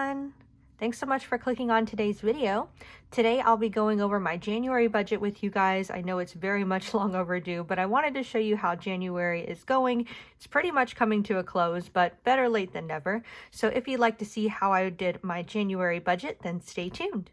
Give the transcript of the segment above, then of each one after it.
everyone! Thanks so much for clicking on today's video. Today I'll be going over my January budget with you guys. I know it's very much long overdue, but I wanted to show you how January is going. It's pretty much coming to a close, but better late than never. So if you'd like to see how I did my January budget, then stay tuned.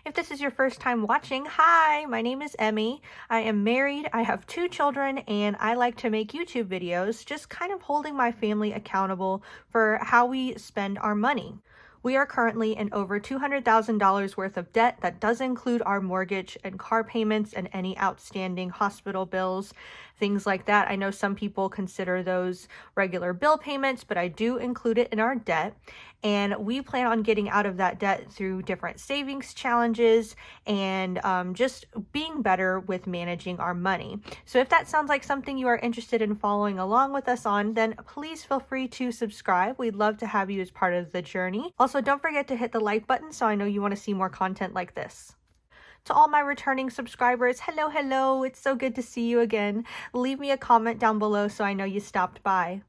If this is your first time watching, hi, my name is Emmy. I am married, I have 2 children, and I like to make YouTube videos, just kind of holding my family accountable for how we spend our money. We are currently in over $200,000 worth of debt. That does include our mortgage and car payments and any outstanding hospital bills, things like that. I know some people consider those regular bill payments, but I do include it in our debt. And we plan on getting out of that debt through different savings challenges and just being better with managing our money. So if that sounds like something you are interested in following along with us on, then please feel free to subscribe. We'd love to have you as part of the journey. Also, don't forget to hit the like button so I know you want to see more content like this. To all my returning subscribers, hello, it's so good to see you again. Leave me a comment down below so I know you stopped by.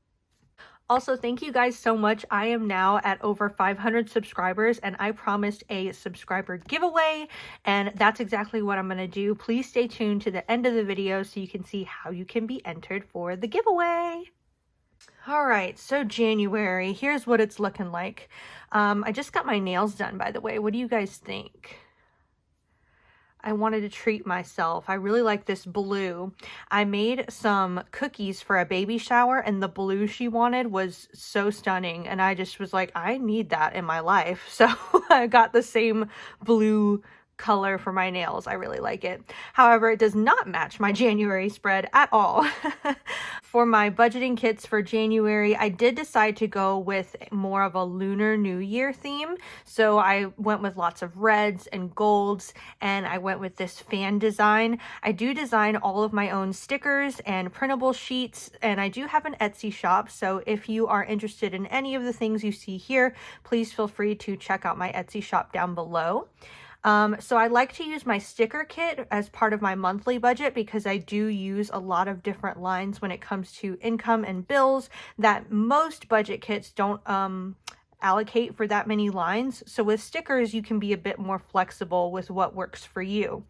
Also, thank you guys so much. I am now at over 500 subscribers and I promised a subscriber giveaway, and that's exactly what I'm going to do. Please stay tuned to the end of the video so you can see how you can be entered for the giveaway. Alright, so January, here's what it's looking like. I just got my nails done, by the way. What do you guys think? I wanted to treat myself. I really like this blue. I made some cookies for a baby shower and the blue she wanted was so stunning. And I just was like, I need that in my life. So I got the same blue color for my nails. I really like it. However, it does not match my January spread at all. For my budgeting kits for January, I did decide to go with more of a Lunar New Year theme. So I went with lots of reds and golds, and I went with this fan design. I do design all of my own stickers and printable sheets, and I do have an Etsy shop. So if you are interested in any of the things you see here, please feel free to check out my Etsy shop down below. So I like to use my sticker kit as part of my monthly budget because I do use a lot of different lines when it comes to income and bills that most budget kits don't allocate for that many lines. So with stickers, you can be a bit more flexible with what works for you.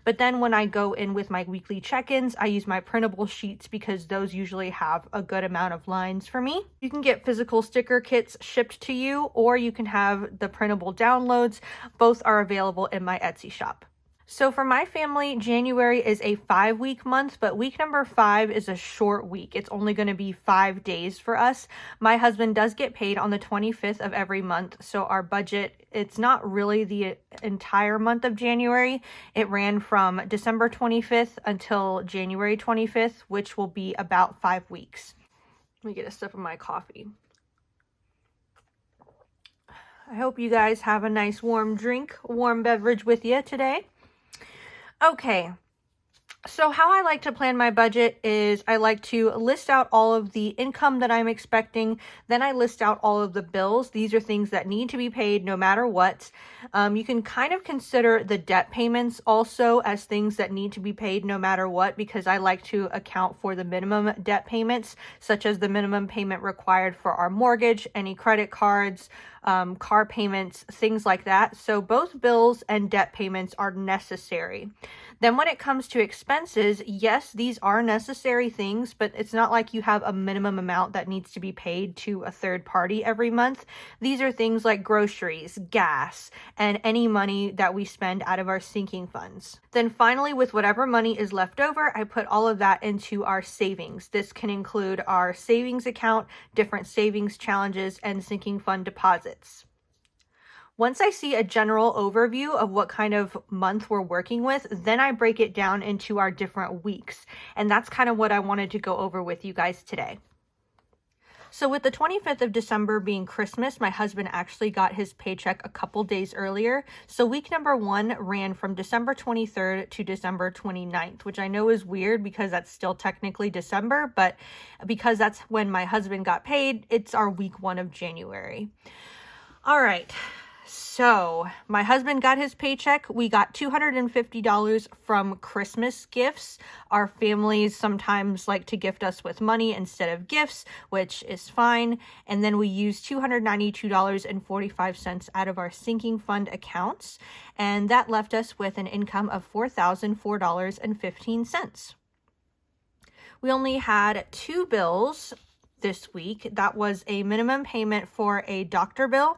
But then when I go in with my weekly check-ins, I use my printable sheets because those usually have a good amount of lines for me. You can get physical sticker kits shipped to you, or you can have the printable downloads. Both are available in my Etsy shop. So for my family, January is a 5-week month, but week number 5 is a short week. It's only going to be 5 days for us. My husband does get paid on the 25th of every month, so our budget, it's not really the entire month of January. It ran from December 25th until January 25th, which will be about 5 weeks. Let me get a sip of my coffee. I hope you guys have a nice warm drink, warm beverage with you today. Okay, so how I like to plan my budget is I like to list out all of the income that I'm expecting. Then I list out all of the bills. These are things that need to be paid no matter what. You can kind of consider the debt payments also as things that need to be paid no matter what, because I like to account for the minimum debt payments, such as the minimum payment required for our mortgage, any credit cards, car payments, things like that. So both bills and debt payments are necessary. Then when it comes to expenses, yes, these are necessary things, but it's not like you have a minimum amount that needs to be paid to a third party every month. These are things like groceries, gas, and any money that we spend out of our sinking funds. Then finally, with whatever money is left over, I put all of that into our savings. This can include our savings account, different savings challenges, and sinking fund deposits. Once I see a general overview of what kind of month we're working with, then I break it down into our different weeks. And that's kind of what I wanted to go over with you guys today. So with the 25th of December being Christmas, my husband actually got his paycheck a couple days earlier. So week number 1 ran from December 23rd to December 29th, which I know is weird because that's still technically December, but because that's when my husband got paid, it's our week 1 of January. All right. So my husband got his paycheck. We got $250 from Christmas gifts. Our families sometimes like to gift us with money instead of gifts, which is fine. And then we used $292.45 out of our sinking fund accounts. And that left us with an income of $4,004.15. We only had 2 bills this week. That was a minimum payment for a doctor bill.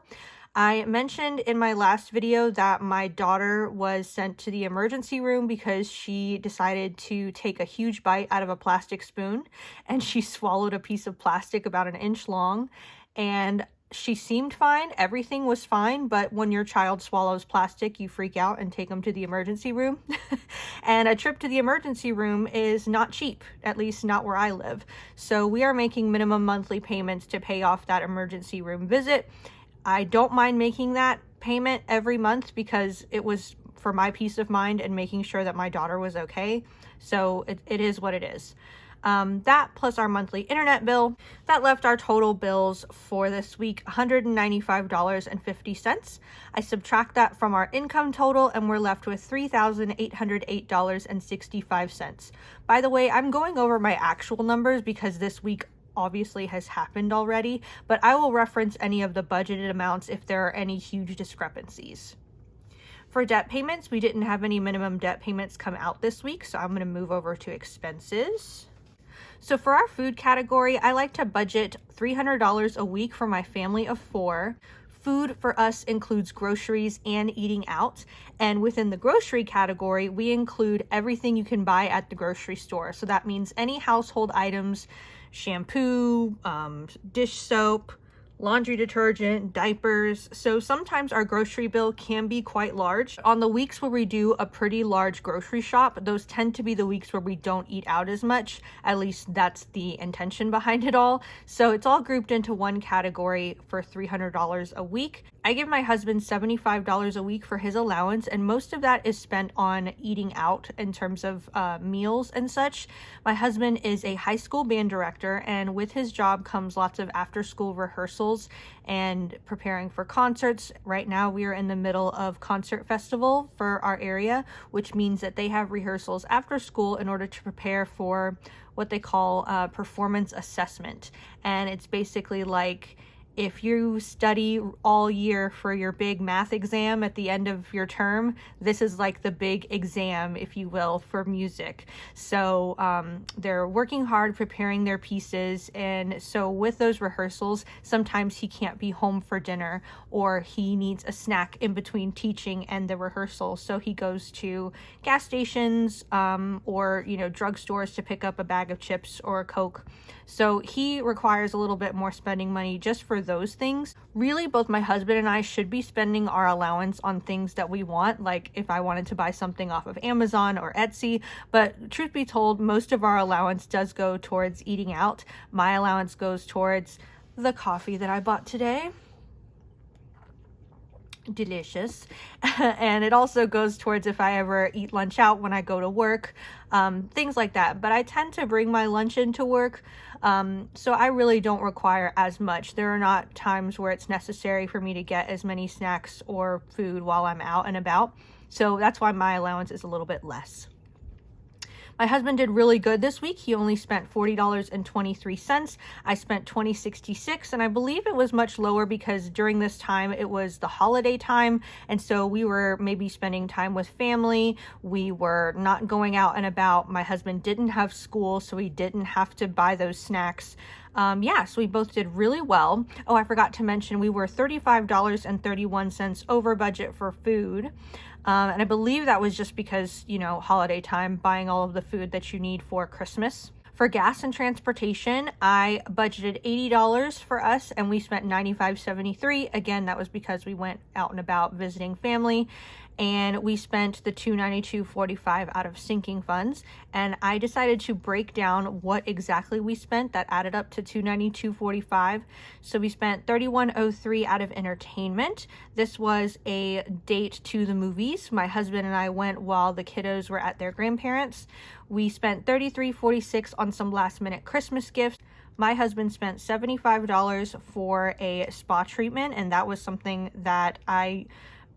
I mentioned in my last video that my daughter was sent to the emergency room because she decided to take a huge bite out of a plastic spoon, and she swallowed a piece of plastic about an inch long, and she seemed fine. Everything was fine, but when your child swallows plastic, you freak out and take them to the emergency room. And a trip to the emergency room is not cheap, at least not where I live. So we are making minimum monthly payments to pay off that emergency room visit. I don't mind making that payment every month because it was for my peace of mind and making sure that my daughter was okay. So it is what it is. That plus our monthly internet bill, that left our total bills for this week $195.50. I subtract that from our income total and we're left with $3,808.65. By the way, I'm going over my actual numbers because this week obviously has happened already, but I will reference any of the budgeted amounts if there are any huge discrepancies. For debt payments, we didn't have any minimum debt payments come out this week, so I'm going to move over to expenses. So for our food category, I like to budget $300 a week for my family of 4. Food for us includes groceries and eating out. And within the grocery category, we include everything you can buy at the grocery store. So that means any household items, shampoo, dish soap, laundry detergent, diapers. So sometimes our grocery bill can be quite large. On the weeks where we do a pretty large grocery shop, those tend to be the weeks where we don't eat out as much. At least that's the intention behind it all. So it's all grouped into one category for $300 a week. I give my husband $75 a week for his allowance, and most of that is spent on eating out in terms of meals and such. My husband is a high school band director, and with his job comes lots of after-school rehearsals and preparing for concerts. Right now we are in the middle of concert festival for our area, which means that they have rehearsals after school in order to prepare for what they call performance assessment. And it's basically like if you study all year for your big math exam at the end of your term, this is like the big exam, if you will, for music. So they're working hard preparing their pieces. And so with those rehearsals, sometimes he can't be home for dinner, or he needs a snack in between teaching and the rehearsal. So he goes to gas stations or, drugstores to pick up a bag of chips or a Coke. So he requires a little bit more spending money just for those things. Really, both my husband and I should be spending our allowance on things that we want, like if I wanted to buy something off of Amazon or Etsy. But truth be told, most of our allowance does go towards eating out. My allowance goes towards the coffee that I bought today. Delicious. And it also goes towards if I ever eat lunch out when I go to work, things like that. But I tend to bring my lunch into work, so I really don't require as much. There are not times where it's necessary for me to get as many snacks or food while I'm out and about, so that's why my allowance is a little bit less. My husband did really good this week. He only spent $40.23. I spent $20.66, and I believe it was much lower because during this time it was the holiday time, and so we were maybe spending time with family. We were not going out and about. My husband didn't have school, so he didn't have to buy those snacks. So we both did really well. Oh, I forgot to mention we were $35.31 over budget for food. And I believe that was just because, holiday time, buying all of the food that you need for Christmas. For gas and transportation, I budgeted $80 for us and we spent $95.73. Again, that was because we went out and about visiting family. And we spent the $292.45 out of sinking funds. And I decided to break down what exactly we spent. That added up to $292.45. So we spent $31.03 out of entertainment. This was a date to the movies. My husband and I went while the kiddos were at their grandparents'. We spent $33.46 on some last minute Christmas gifts. My husband spent $75 for a spa treatment, and that was something that I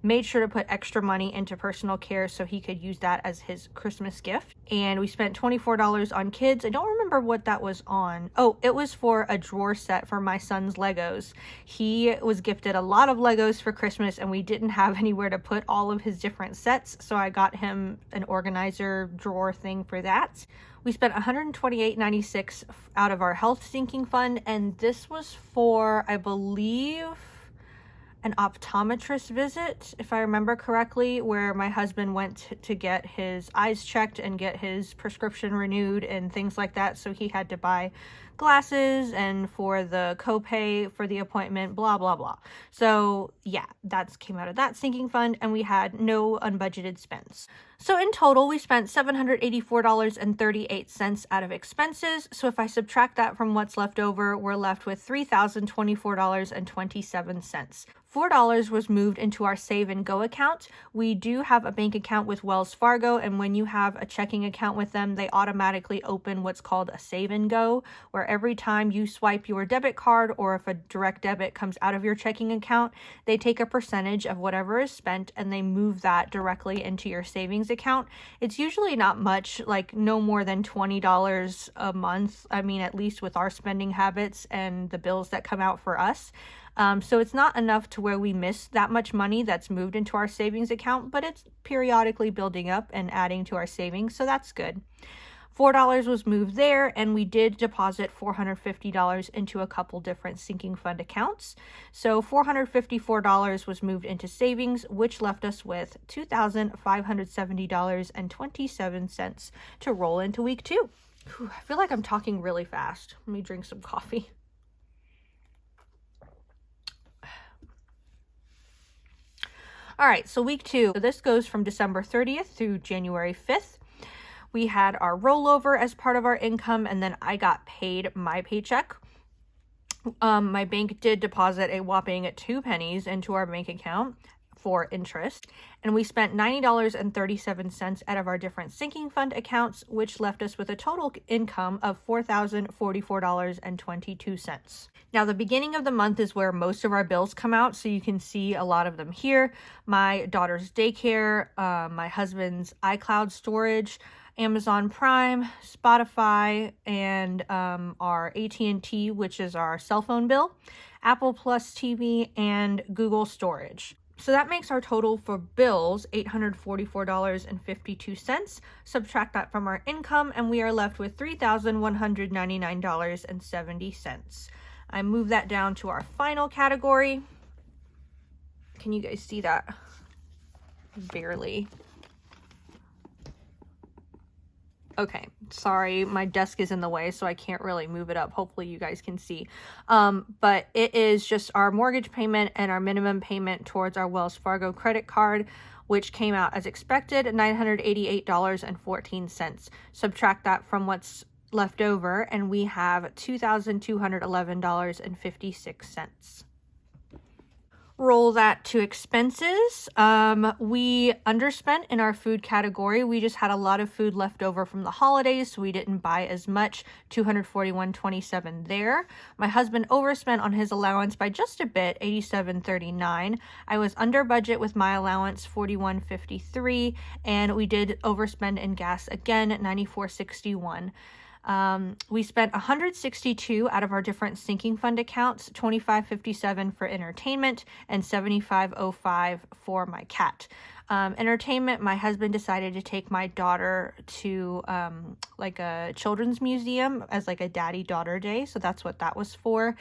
made sure to put extra money into personal care so he could use that as his Christmas gift. And we spent $24 on kids. I don't remember what that was on. Oh, it was for a drawer set for my son's Legos. He was gifted a lot of Legos for Christmas, and we didn't have anywhere to put all of his different sets, so I got him an organizer drawer thing for that. We spent $128.96 out of our health sinking fund, and this was for, I believe, an optometrist visit, if I remember correctly, where my husband went to get his eyes checked and get his prescription renewed and things like that. So he had to buy glasses and for the copay for the appointment, blah, blah, blah. So yeah, that came out of that sinking fund, and we had no unbudgeted spends. So in total, we spent $784.38 out of expenses. So if I subtract that from what's left over, we're left with $3,024.27. $4 was moved into our Save and Go account. We do have a bank account with Wells Fargo, and when you have a checking account with them, they automatically open what's called a Save and Go, where every time you swipe your debit card or if a direct debit comes out of your checking account, they take a percentage of whatever is spent and they move that directly into your savings account. It's usually not much, like no more than $20 a month. I mean, at least with our spending habits and the bills that come out for us. So it's not enough to where we miss that much money that's moved into our savings account, but it's periodically building up and adding to our savings, so that's good. $4 was moved there, and we did deposit $450 into a couple different sinking fund accounts. So $454 was moved into savings, which left us with $2,570.27 to roll into week 2. Whew, I feel like I'm talking really fast. Let me drink some coffee. All right, so week 2, this goes from December 30th through January 5th. We had our rollover as part of our income, and then I got paid my paycheck. My bank did deposit a whopping 2 pennies into our bank account for interest, and we spent $90.37 out of our different sinking fund accounts, which left us with a total income of $4,044.22. Now, the beginning of the month is where most of our bills come out, so you can see a lot of them here. My daughter's daycare, my husband's iCloud storage, Amazon Prime, Spotify, and our AT&T, which is our cell phone bill, Apple Plus TV, and Google storage. So that makes our total for bills $844.52. Subtract that from our income, and we are left with $3,199.70. I move that down to our final category. Can you guys see that? Barely. Okay, sorry, my desk is in the way, so I can't really move it up. Hopefully you guys can see. But it is just our mortgage payment and our minimum payment towards our Wells Fargo credit card, which came out as expected, $988.14. Subtract that from what's left over, and we have $2,211.56. Roll that to expenses. We underspent in our food category. We just had a lot of food left over from the holidays, so we didn't buy as much, $241.27 there. My husband overspent on his allowance by just a bit, $87.39. I was under budget with my allowance, $41.53, and we did overspend in gas again, $94.61. We spent $162 out of our different sinking fund accounts, $25.57 for entertainment, and $75.05 for my cat. Entertainment, my husband decided to take my daughter to like a children's museum as like a daddy-daughter day, so that's what that was for.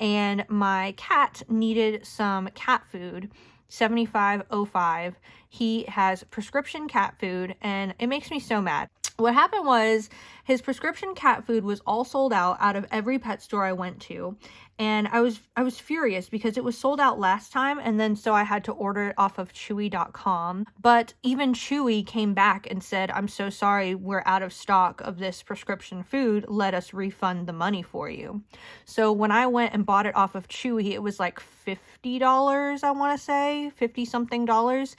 And my cat needed some cat food, $75.05. He has prescription cat food, and it makes me so mad. What happened was his prescription cat food was all sold out of every pet store I went to, and I was furious because it was sold out last time, and then so I had to order it off of Chewy.com. But even Chewy came back and said, "I'm so sorry, we're out of stock of this prescription food. Let us refund the money for you." So when I went and bought it off of Chewy, it was like $50, I want to say, 50 something dollars.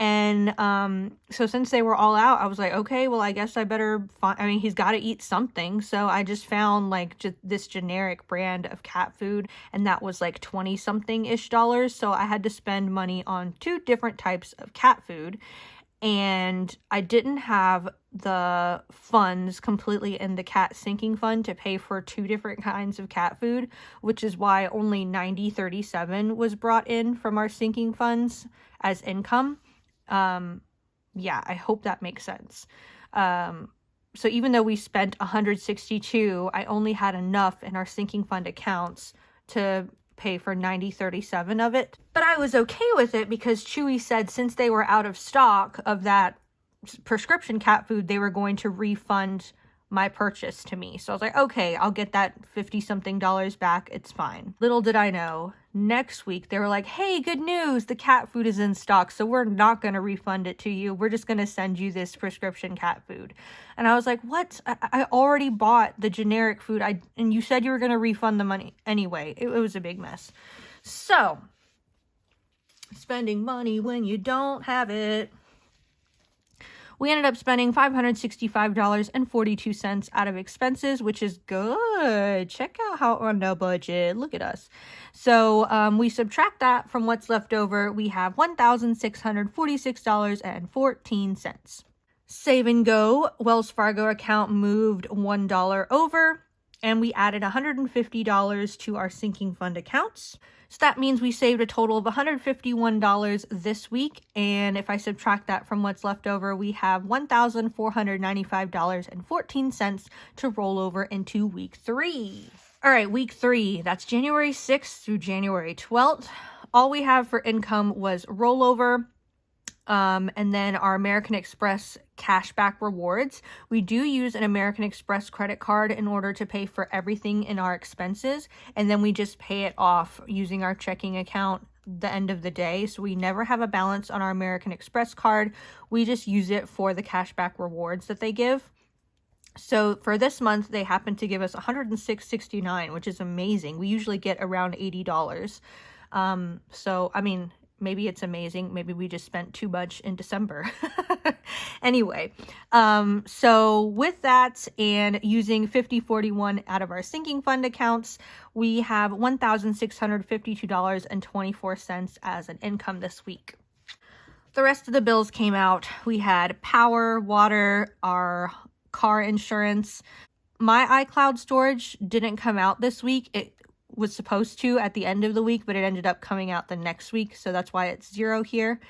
And so since they were all out, I was like, okay, well, I guess I better find, I mean, he's got to eat something. So I just found like this generic brand of cat food, and that was like 20 something ish dollars. So I had to spend money on 2 different types of cat food. And I didn't have the funds completely in the cat sinking fund to pay for 2 different kinds of cat food, which is why only $90.37 was brought in from our sinking funds as income. Yeah, I hope that makes sense. So even though we spent $162, I only had enough in our sinking fund accounts to pay for $90.37 of it. But I was okay with it because Chewy said since they were out of stock of that prescription cat food, they were going to refund my purchase to me. So I was like, okay, I'll get that 50 something dollars back. It's fine. Little did I know, next week they were like, hey, good news, the cat food is in stock, so we're not going to refund it to you. We're just going to send you this prescription cat food. And I was like, what? I already bought the generic food, and you said you were going to refund the money anyway. It was a big mess. So, spending money when you don't have it. We ended up spending $565.42 out of expenses, which is good. Check out how on the budget. Look at us. So we subtract that from what's left over. We have $1,646.14. Save and Go Wells Fargo account moved $1 over, and we added $150 to our sinking fund accounts. So that means we saved a total of $151 this week, and if I subtract that from what's left over, we have $1,495.14 to roll over into week 3. All right, week 3, that's January 6th through January 12th. All we have for income was rollover, and then our American Express cashback rewards. We do use an American Express credit card in order to pay for everything in our expenses, and then we just pay it off using our checking account the end of the day. So we never have a balance on our American Express card. We just use it for the cashback rewards that they give. So for this month, they happen to give us $106.69, which is amazing. We usually get around $80. So, I mean, maybe it's amazing. Maybe we just spent too much in December. Anyway, so with that and using 5041 out of our sinking fund accounts, we have $1,652.24 as an income this week. The rest of the bills came out. We had power, water, our car insurance. My iCloud storage didn't come out this week. It was supposed to at the end of the week, but it ended up coming out the next week, so that's why it's 0 here.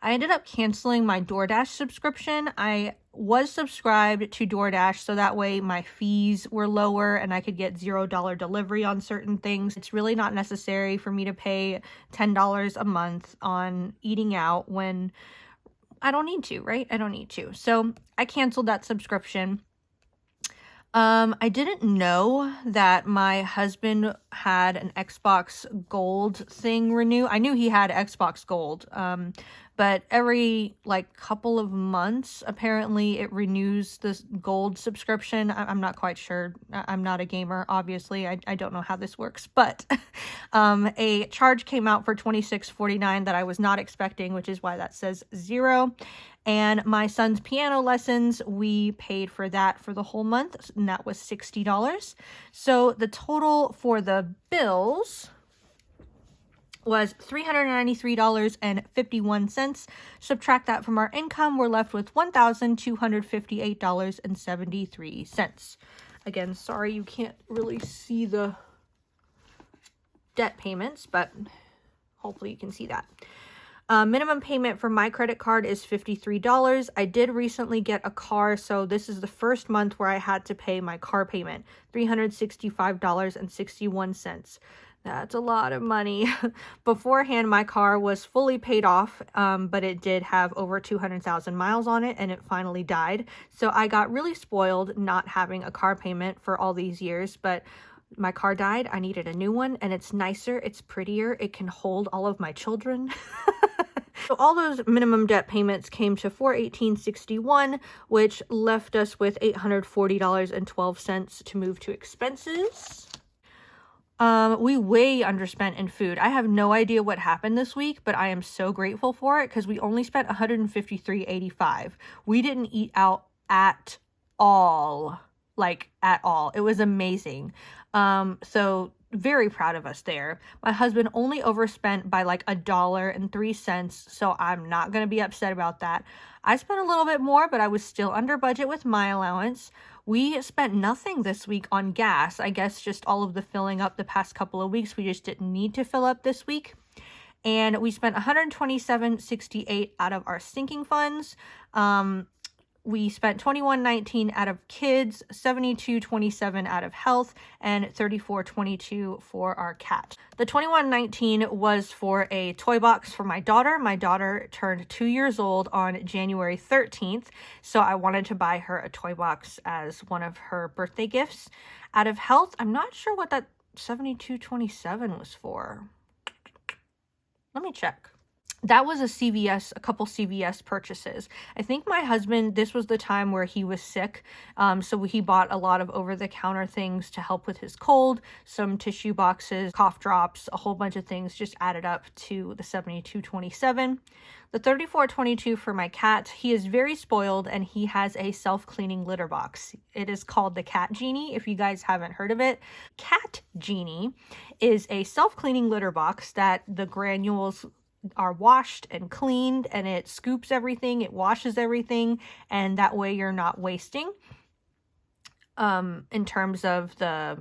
I ended up canceling my DoorDash subscription. I was subscribed to DoorDash, so that way my fees were lower and I could get $0 delivery on certain things. It's really not necessary for me to pay $10 a month on eating out when I don't need to, right? I don't need to. So I canceled that subscription. I didn't know that my husband had an Xbox Gold thing renew. I knew he had Xbox Gold, but every couple of months, apparently it renews this Gold subscription. I'm not quite sure. I'm not a gamer, obviously. I don't know how this works, but a charge came out for $26.49 that I was not expecting, which is why that says 0. And my son's piano lessons, we paid for that for the whole month, and that was $60. So the total for the bills was $393.51. Subtract that from our income, we're left with $1,258.73. Again, sorry you can't really see the debt payments, but hopefully you can see that. Minimum payment for my credit card is $53. I did recently get a car, so this is the first month where I had to pay my car payment, $365.61. That's a lot of money. Beforehand, my car was fully paid off, but it did have over 200,000 miles on it, and it finally died. So I got really spoiled not having a car payment for all these years, but my car died. I needed a new one, and it's nicer, it's prettier, it can hold all of my children. So all those minimum debt payments came to $418.61, which left us with $840.12 to move to expenses. We way underspent in food. I have no idea what happened this week, but I am so grateful for it because we only spent $153.85. We didn't eat out at all. Like at all. It was amazing. So very proud of us there. My husband only overspent by like $1.03, so I'm not going to be upset about that. I spent a little bit more, but I was still under budget with my allowance. We spent nothing this week on gas. I guess just all of the filling up the past couple of weeks. We just didn't need to fill up this week. And we spent $127.68 out of our sinking funds. We spent $21.19 out of kids, $72.27 out of health, and $34.22 for our cat. The $21.19 was for a toy box for my daughter. My daughter turned 2 years old on January 13th, so I wanted to buy her a toy box as one of her birthday gifts. Out of health, I'm not sure what that $72.27 was for. Let me check. That was a couple CVS purchases. I think my husband, this was the time where he was sick, so he bought a lot of over-the-counter things to help with his cold, some tissue boxes, cough drops, a whole bunch of things just added up to the $72.27. The $34.22 for my cat. He is very spoiled and he has a self-cleaning litter box. It is called the Cat Genie, if you guys haven't heard of it. Cat Genie is a self-cleaning litter box that the granules are washed and cleaned, and it scoops everything, it washes everything, and that way you're not wasting in terms of the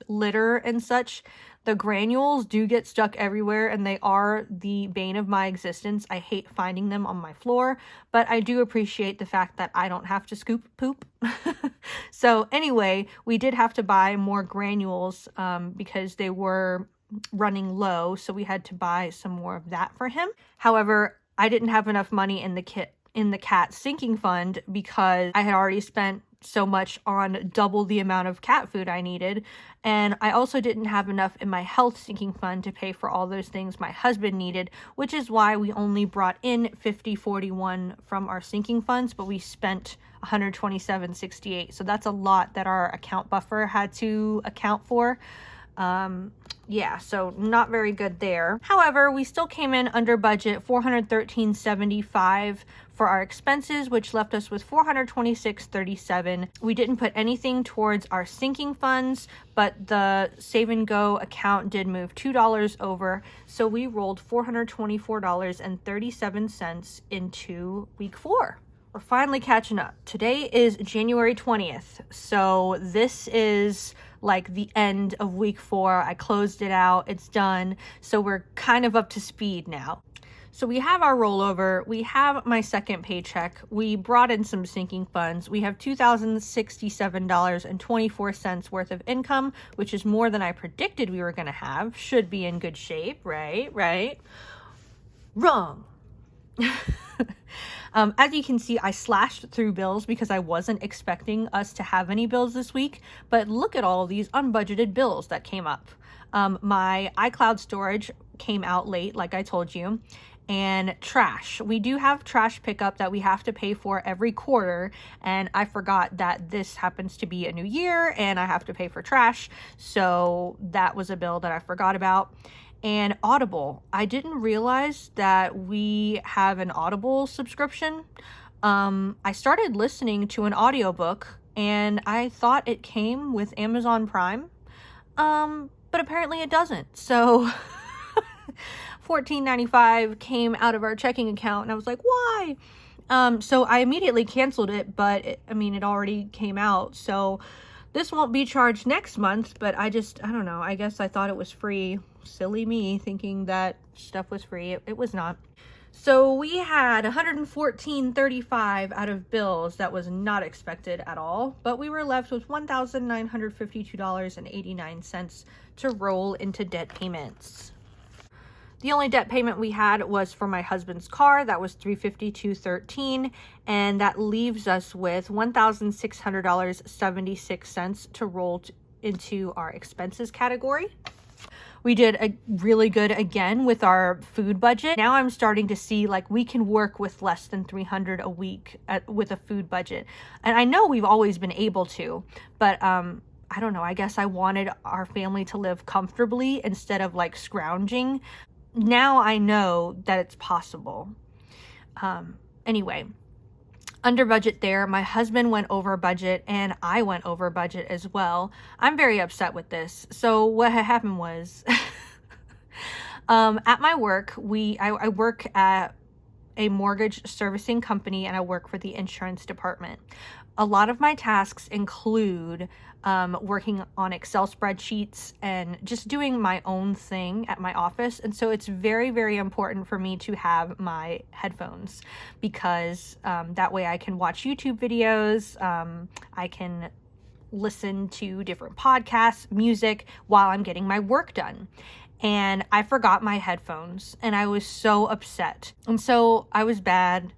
litter and such. The granules do get stuck everywhere and they are the bane of my existence. I hate finding them on my floor, but I do appreciate the fact that I don't have to scoop poop. So anyway, we did have to buy more granules because they were running low, so we had to buy some more of that for him. However, I didn't have enough money in the cat sinking fund because I had already spent so much on double the amount of cat food I needed, and I also didn't have enough in my health sinking fund to pay for all those things my husband needed, which is why we only brought in $50.41 from our sinking funds, but we spent $127.68. So that's a lot that our account buffer had to account for. Yeah, so not very good there. However, we still came in under budget, $413.75 for our expenses, which left us with $426.37. We didn't put anything towards our sinking funds, but the Save and Go account did move $2 over, so we rolled $424.37 into week 4. We're finally catching up. Today is January 20th, so this is like the end of week 4. I closed it out, it's done, so we're kind of up to speed now. So we have our rollover, we have my second paycheck, we brought in some sinking funds, we have $2,067.24 worth of income, which is more than I predicted we were going to have. Should be in good shape, right? Wrong. As you can see, I slashed through bills because I wasn't expecting us to have any bills this week, but look at all of these unbudgeted bills that came up. My iCloud storage came out late, like I told you, and trash. We do have trash pickup that we have to pay for every quarter, and I forgot that this happens to be a new year and I have to pay for trash, so that was a bill that I forgot about. And Audible. I didn't realize that we have an Audible subscription. I started listening to an audiobook and I thought it came with Amazon Prime. But apparently it doesn't. So $14.95 came out of our checking account and I was like, why? So I immediately canceled it, but it already came out. So this won't be charged next month, but I don't know. I guess I thought it was free. Silly me thinking that stuff was free. It was not. So we had $114.35 out of bills. That was not expected at all, but we were left with $1,952.89 to roll into debt payments. The only debt payment we had was for my husband's car. That was $352.13, and that leaves us with $1,600.76 to roll into our expenses category. We did a really good again with our food budget. Now I'm starting to see like we can work with less than $300 a week with a food budget. And I know we've always been able to, but I don't know, I guess I wanted our family to live comfortably instead of like scrounging. Now I know that it's possible. Anyway, under budget there. My husband went over budget and I went over budget as well. I'm very upset with this. So what had happened was at my work, I work at a mortgage servicing company and I work for the insurance department. A lot of my tasks include working on Excel spreadsheets and just doing my own thing at my office. And so it's very, very important for me to have my headphones because that way I can watch YouTube videos. I can listen to different podcasts, music while I'm getting my work done. And I forgot my headphones and I was so upset. And so I was bad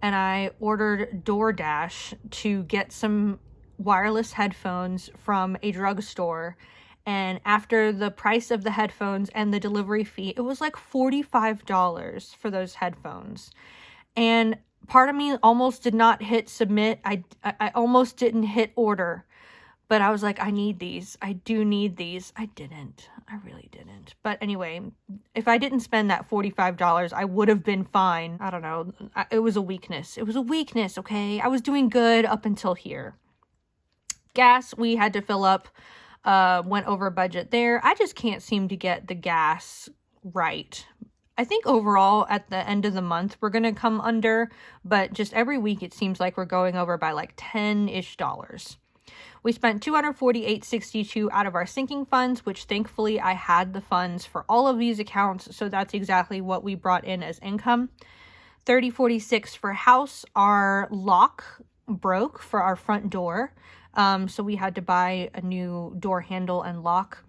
and I ordered DoorDash to get some wireless headphones from a drugstore. And after the price of the headphones and the delivery fee, it was like $45 for those headphones. And part of me almost did not hit submit. I almost didn't hit order. But I was like, I need these. I do need these. I didn't. I really didn't. But anyway, if I didn't spend that $45, I would have been fine. I don't know. It was a weakness. It was a weakness, okay? I was doing good up until here. Gas, we had to fill up. Went over budget there. I just can't seem to get the gas right. I think overall at the end of the month, we're going to come under. But just every week, it seems like we're going over by like $10-ish. We spent $248.62 out of our sinking funds, which thankfully I had the funds for all of these accounts, so that's exactly what we brought in as income. $30.46 for house. Our lock broke for our front door, so we had to buy a new door handle and lock.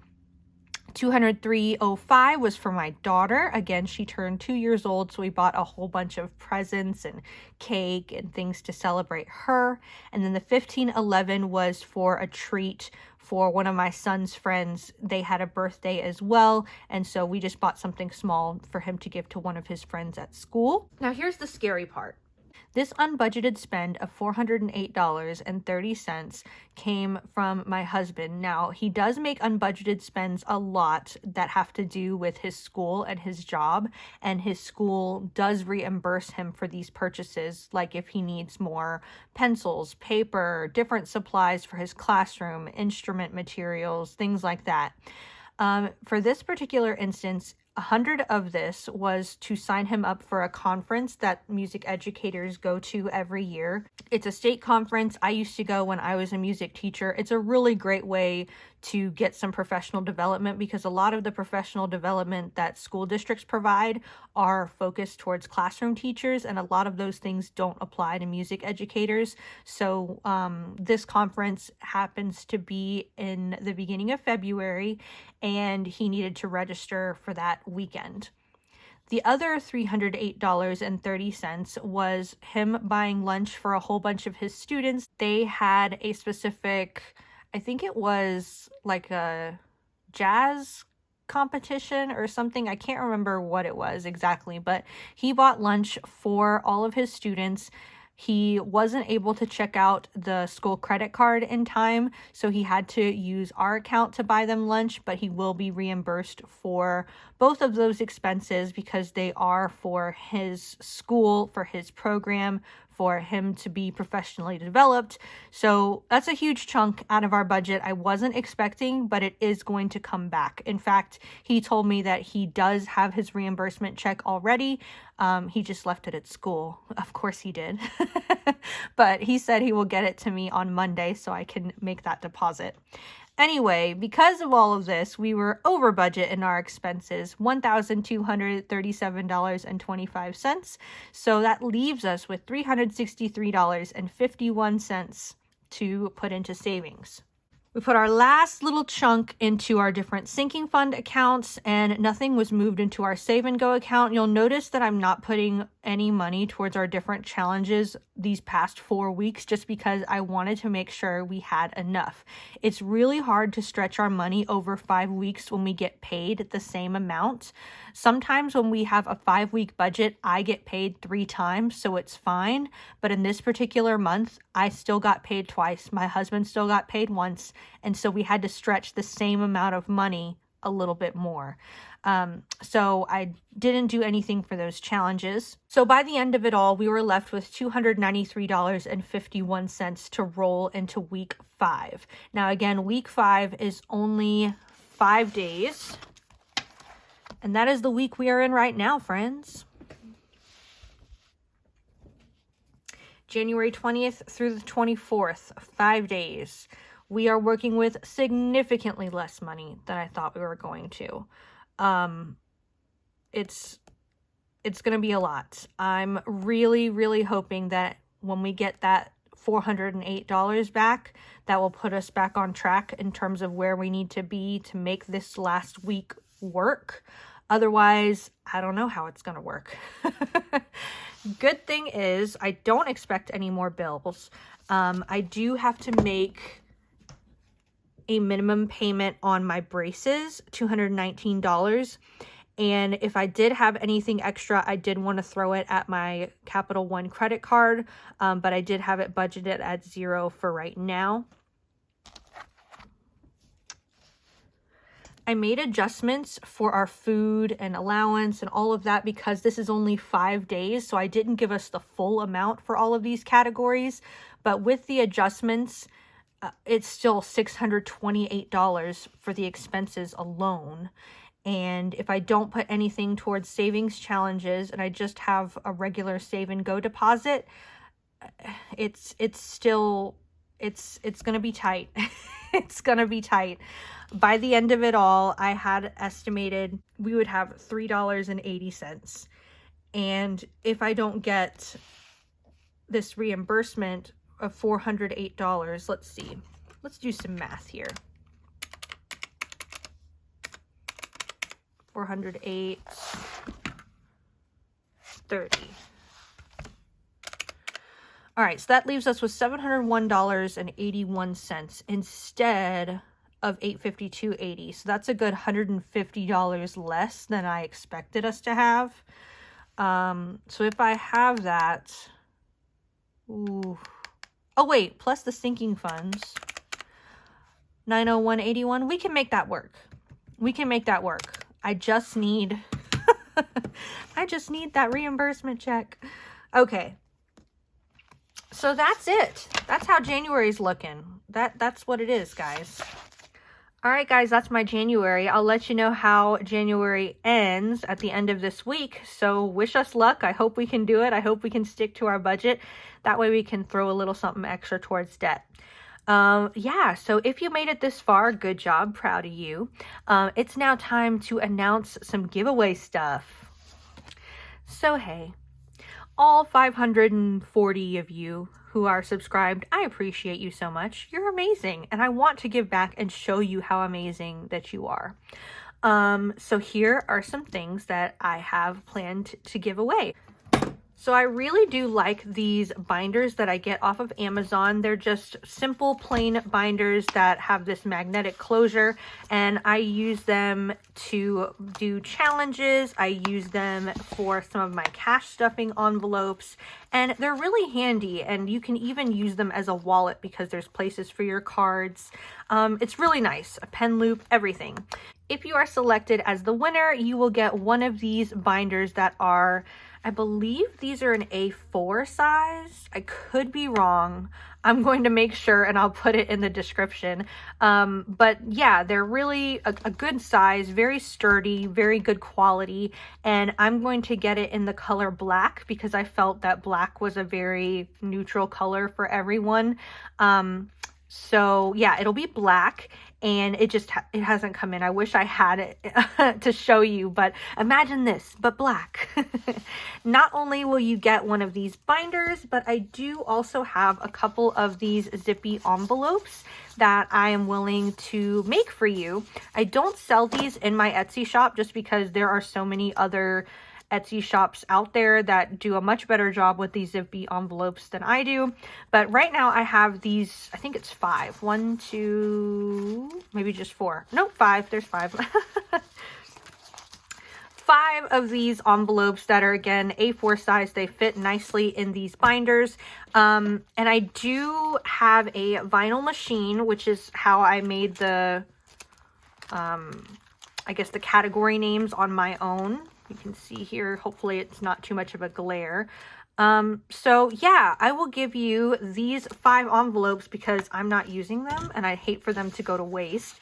$203.05 was for my daughter. Again, she turned 2 years old, so we bought a whole bunch of presents and cake and things to celebrate her. And then the $15.11 was for a treat for one of my son's friends. They had a birthday as well, and so we just bought something small for him to give to one of his friends at school. Now, here's the scary part. This unbudgeted spend of $408.30 came from my husband. Now, he does make unbudgeted spends a lot that have to do with his school and his job, and his school does reimburse him for these purchases, like if he needs more pencils, paper, different supplies for his classroom, instrument materials, things like that. For this particular instance, 100 of this was to sign him up for a conference that music educators go to every year. It's a state conference. I used to go when I was a music teacher. It's a really great way to get some professional development because a lot of the professional development that school districts provide are focused towards classroom teachers, and a lot of those things don't apply to music educators. So this conference happens to be in the beginning of February, and he needed to register for that weekend. The other $308.30 was him buying lunch for a whole bunch of his students. They had a specific, I think it was like a jazz competition or something. I can't remember what it was exactly, but he bought lunch for all of his students. He wasn't able to check out the school credit card in time, so he had to use our account to buy them lunch, but he will be reimbursed for both of those expenses because they are for his school, for his program, for him to be professionally developed. So that's a huge chunk out of our budget. I wasn't expecting, but it is going to come back. In fact, he told me that he does have his reimbursement check already. He just left it at school. Of course he did. But he said he will get it to me on Monday so I can make that deposit. Anyway, because of all of this, we were over budget in our expenses, $1,237.25. So that leaves us with $363.51 to put into savings. We put our last little chunk into our different sinking fund accounts, and nothing was moved into our save and go account. You'll notice that I'm not putting any money towards our different challenges these past 4 weeks just because I wanted to make sure we had enough. It's really hard to stretch our money over 5 weeks when we get paid the same amount. Sometimes when we have a 5-week budget, I get paid 3 times, so it's fine. But in this particular month, I still got paid twice. My husband still got paid once. And so we had to stretch the same amount of money a little bit more. So I didn't do anything for those challenges. So by the end of it all, we were left with $293.51 to roll into week 5. Now again, week 5 is only 5 days. And that is the week we are in right now, friends. January 20th through the 24th, 5 days. We are working with significantly less money than I thought we were going to. It's going to be a lot. I'm really, really hoping that when we get that $408 back, that will put us back on track in terms of where we need to be to make this last week work. Otherwise, I don't know how it's going to work. Good thing is I don't expect any more bills. I do have to make a minimum payment on my braces, $219. And if I did have anything extra, I did want to throw it at my Capital One credit card, but I did have it budgeted at 0 for right now. I made adjustments for our food and allowance and all of that because this is only 5 days, so I didn't give us the full amount for all of these categories. But with the adjustments, it's still $628 for the expenses alone. And if I don't put anything towards savings challenges and I just have a regular save and go deposit, it's still going to be tight. It's going to be tight. By the end of it all, I had estimated we would have $3.80. And if I don't get this reimbursement of $408, let's see. Let's do some math here. 408, 30. All right, so that leaves us with $701.81 instead of $852.80. So that's a good $150 less than I expected us to have. So if I have that, ooh. Oh wait, plus the sinking funds, $901.81. We can make that work. We can make that work. I just need, I just need that reimbursement check. Okay. So that's it. That's how January's looking. That's what it is, guys. All right, guys, that's my January. I'll let you know how January ends at the end of this week. So wish us luck. I hope we can do it. I hope we can stick to our budget. That way we can throw a little something extra towards debt. Yeah, so if you made it this far, good job. Proud of you. It's now time to announce some giveaway stuff. So, hey, all 540 of you who are subscribed, I appreciate you so much. You're amazing, and I want to give back and show you how amazing that you are. So here are some things that I have planned to give away. So I really do like these binders that I get off of Amazon. They're just simple, plain binders that have this magnetic closure, and I use them to do challenges. I use them for some of my cash stuffing envelopes, and they're really handy, and you can even use them as a wallet because there's places for your cards. It's really nice. A pen loop, everything. If you are selected as the winner, you will get one of these binders that are, I believe these are an A4 size. I could be wrong. I'm going to make sure and I'll put it in the description. But yeah, they're really a good size, very sturdy, very good quality. And I'm going to get it in the color black because I felt that black was a very neutral color for everyone. So yeah, it'll be black, and it hasn't come in. I wish I had it to show you, but imagine this, but black. Not only will you get one of these binders, but I do also have a couple of these zippy envelopes that I am willing to make for you. I don't sell these in my Etsy shop just because there are so many other Etsy shops out there that do a much better job with these zippy envelopes than I do. But right now I have these, I think it's 5. 1, 2, maybe just 4. Nope, 5. There's 5. 5 of these envelopes that are, again, A4 size. They fit nicely in these binders. And I do have a vinyl machine, which is how I made the, I guess, the category names on my own. You can see here, hopefully it's not too much of a glare. So yeah, I will give you these 5 envelopes because I'm not using them and I hate for them to go to waste.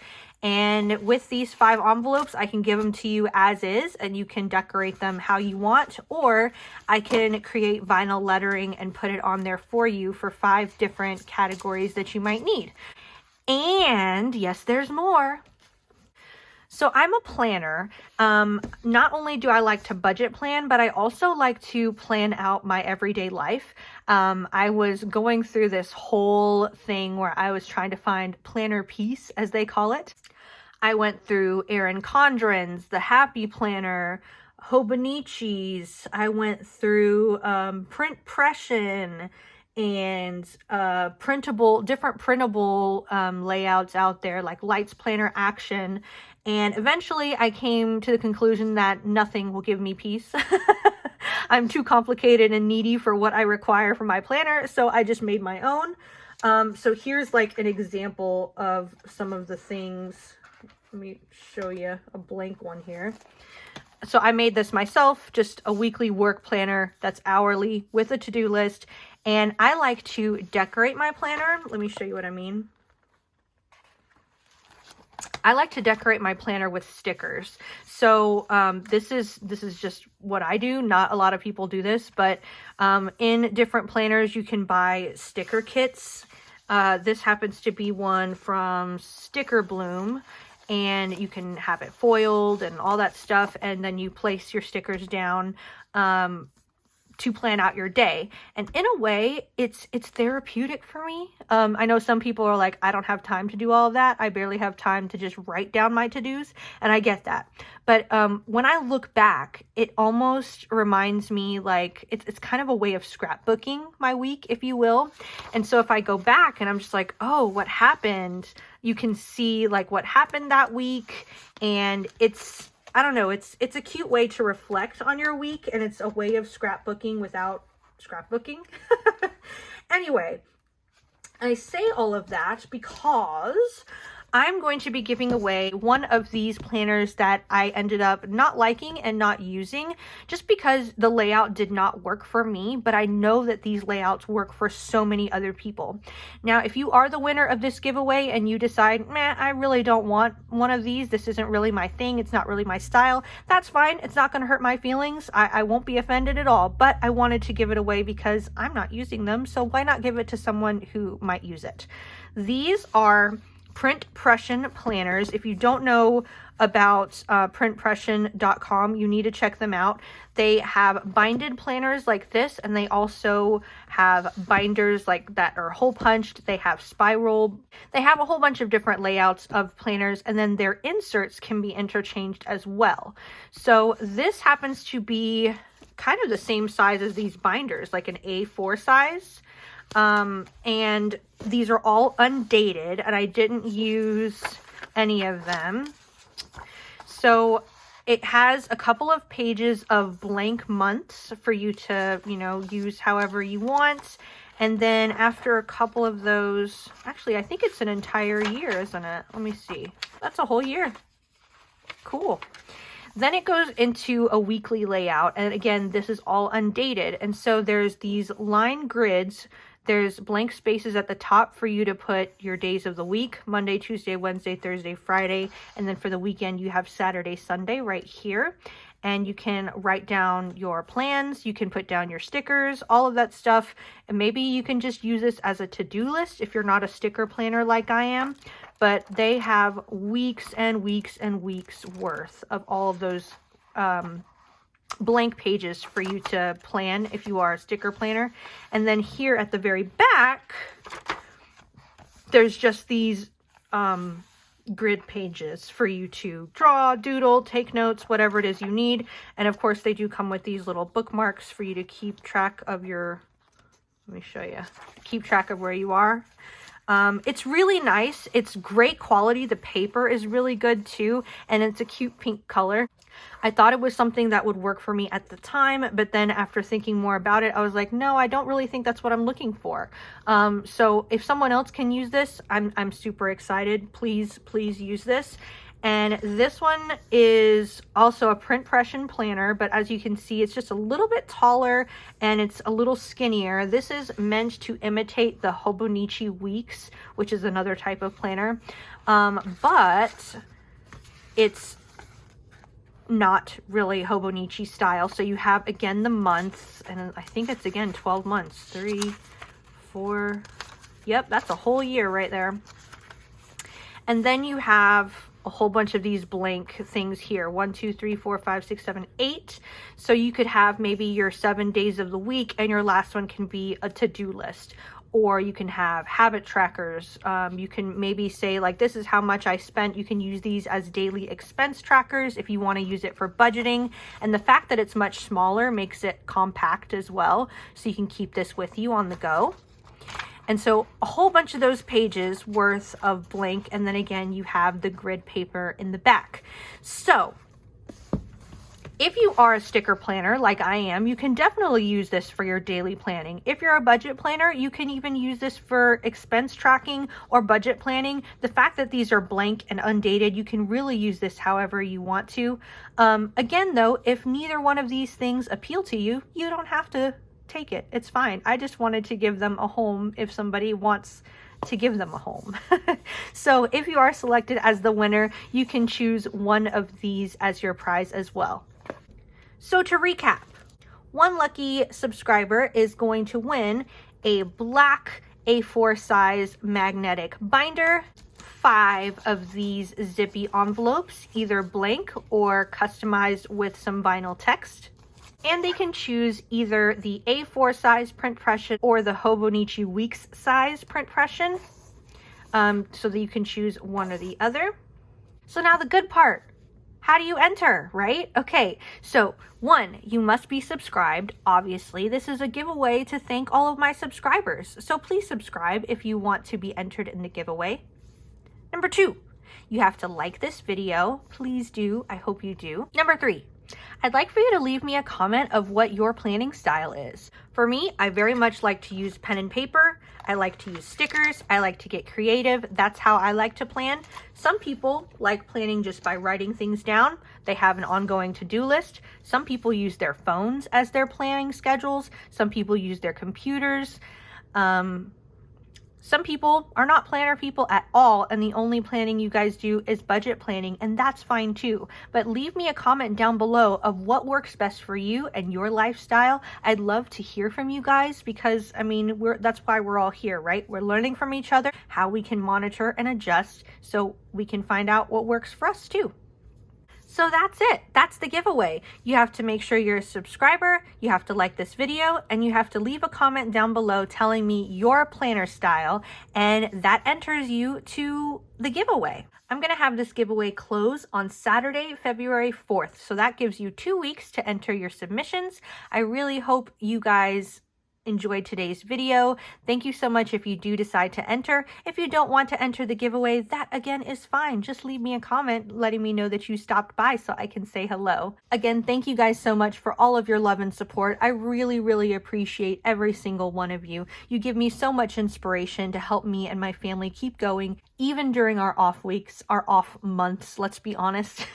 And with these 5 envelopes, I can give them to you as is, and you can decorate them how you want, or I can create vinyl lettering and put it on there for you for 5 different categories that you might need. And yes, there's more. So I'm a planner. Not only do I like to budget plan, but I also like to plan out my everyday life. I was going through this whole thing where I was trying to find planner peace, as they call it. I went through Erin Condren's, the Happy Planner, Hobonichi's. I went through PrintPression and different printable layouts out there, like Lights Planner Action. And eventually I came to the conclusion that nothing will give me peace. I'm too complicated and needy for what I require for my planner, so I just made my own. So here's like an example of some of the things. Let me show you a blank one here. So I made this myself, just a weekly work planner that's hourly with a to-do list. And I like to decorate my planner. Let me show you what I mean. I like to decorate my planner with stickers. So this is just what I do. Not a lot of people do this, but in different planners you can buy sticker kits. This happens to be one from Sticker Bloom, and you can have it foiled and all that stuff, and then you place your stickers down to plan out your day. And in a way, it's therapeutic for me. I know some people are like, I don't have time to do all of that. I barely have time to just write down my to-dos, and I get that. But when I look back, it almost reminds me like it's kind of a way of scrapbooking my week, if you will. And so if I go back and I'm just like, oh, what happened? You can see like what happened that week, and I don't know, it's a cute way to reflect on your week, and it's a way of scrapbooking without scrapbooking. Anyway, I say all of that because I'm going to be giving away one of these planners that I ended up not liking and not using just because the layout did not work for me, but I know that these layouts work for so many other people. Now, if you are the winner of this giveaway and you decide, meh, I really don't want one of these, this isn't really my thing, it's not really my style, that's fine. It's not going to hurt my feelings. I won't be offended at all, but I wanted to give it away because I'm not using them, so why not give it to someone who might use it? These are PrintPression planners. If you don't know about PrintPression.com, you need to check them out. They have binded planners like this, and they also have binders like that are hole punched. They have spiral. They have a whole bunch of different layouts of planners, and then their inserts can be interchanged as well. So this happens to be kind of the same size as these binders, like an A4 size. And these are all undated, and I didn't use any of them. So it has a couple of pages of blank months for you to, use however you want. And then after a couple of those, actually, I think it's an entire year, isn't it? Let me see. That's a whole year. Cool. Then it goes into a weekly layout. And again, this is all undated. And so there's these line grids. There's blank spaces at the top for you to put your days of the week, Monday, Tuesday, Wednesday, Thursday, Friday. And then for the weekend, you have Saturday, Sunday right here. And you can write down your plans. You can put down your stickers, all of that stuff. And maybe you can just use this as a to-do list if you're not a sticker planner like I am. But they have weeks and weeks and weeks worth of all of those blank pages for you to plan if you are a sticker planner. And then here at the very back, there's just these grid pages for you to draw, doodle, take notes, whatever it is you need. And of course they do come with these little bookmarks for you to keep track of your, let me show you, keep track of where you are. It's really nice. It's great quality. The paper is really good too, and it's a cute pink color. I thought it was something that would work for me at the time, but then after thinking more about it, I was like, no, I don't really think that's what I'm looking for. So if someone else can use this, I'm super excited. Please use this. And this one is also a PrintPression planner, but as you can see, it's just a little bit taller and it's a little skinnier. This is meant to imitate the Hobonichi Weeks, which is another type of planner, but it's not really Hobonichi style. So you have, again, the months, and I think it's, again, 12 months. 3, 4, yep, that's a whole year right there. And then you have a whole bunch of these blank things here. 1, 2, 3, 4, 5, 6, 7, 8. So you could have maybe your 7 days of the week, and your last one can be a to-do list. Or you can have habit trackers. You can maybe say, like, this is how much I spent. You can use these as daily expense trackers if you want to use it for budgeting. And the fact that it's much smaller makes it compact as well, so you can keep this with you on the go. And so a whole bunch of those pages worth of blank, and then again you have the grid paper in the back. So if you are a sticker planner like I am, you can definitely use this for your daily planning. If you're a budget planner, you can even use this for expense tracking or budget planning. The fact that these are blank and undated, you can really use this however you want to. Again though, if neither one of these things appeal to you, you don't have to take it. It's fine. I just wanted to give them a home if somebody wants to give them a home. So if you are selected as the winner, you can choose one of these as your prize as well. So to recap, one lucky subscriber is going to win a black A4 size magnetic binder, 5 of these zippy envelopes, either blank or customized with some vinyl text. And they can choose either the A4 size PrintPression or the Hobonichi Weeks size PrintPression, so that you can choose one or the other. So now the good part. How do you enter, right? Okay, so 1, you must be subscribed. Obviously, this is a giveaway to thank all of my subscribers. So please subscribe if you want to be entered in the giveaway. Number 2, you have to like this video. Please do. I hope you do. Number 3, I'd like for you to leave me a comment of what your planning style is. For me, I very much like to use pen and paper. I like to use stickers. I like to get creative. That's how I like to plan. Some people like planning just by writing things down. They have an ongoing to-do list. Some people use their phones as their planning schedules. Some people use their computers. Some people are not planner people at all, and the only planning you guys do is budget planning, and that's fine too. But leave me a comment down below of what works best for you and your lifestyle. I'd love to hear from you guys because, I mean, that's why we're all here, right? We're learning from each other how we can monitor and adjust so we can find out what works for us too. So that's it. That's the giveaway. You have to make sure you're a subscriber, you have to like this video, and you have to leave a comment down below telling me your planner style, and that enters you to the giveaway. I'm going to have this giveaway close on Saturday, February 4th. So that gives you 2 weeks to enter your submissions. I really hope you guys enjoyed today's video. Thank you so much if you do decide to enter. If you don't want to enter the giveaway, that again is fine. Just leave me a comment letting me know that you stopped by so I can say hello. Again, thank you guys so much for all of your love and support. I really appreciate every single one of you. You give me so much inspiration to help me and my family keep going, even during our off weeks, our off months, let's be honest.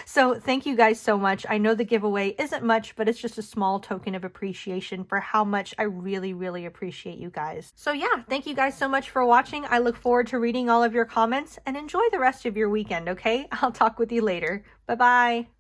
So thank you guys so much. I know the giveaway isn't much, but it's just a small token of appreciation for how much I really appreciate you guys. So yeah, thank you guys so much for watching. I look forward to reading all of your comments, and enjoy the rest of your weekend, okay? I'll talk with you later. Bye-bye.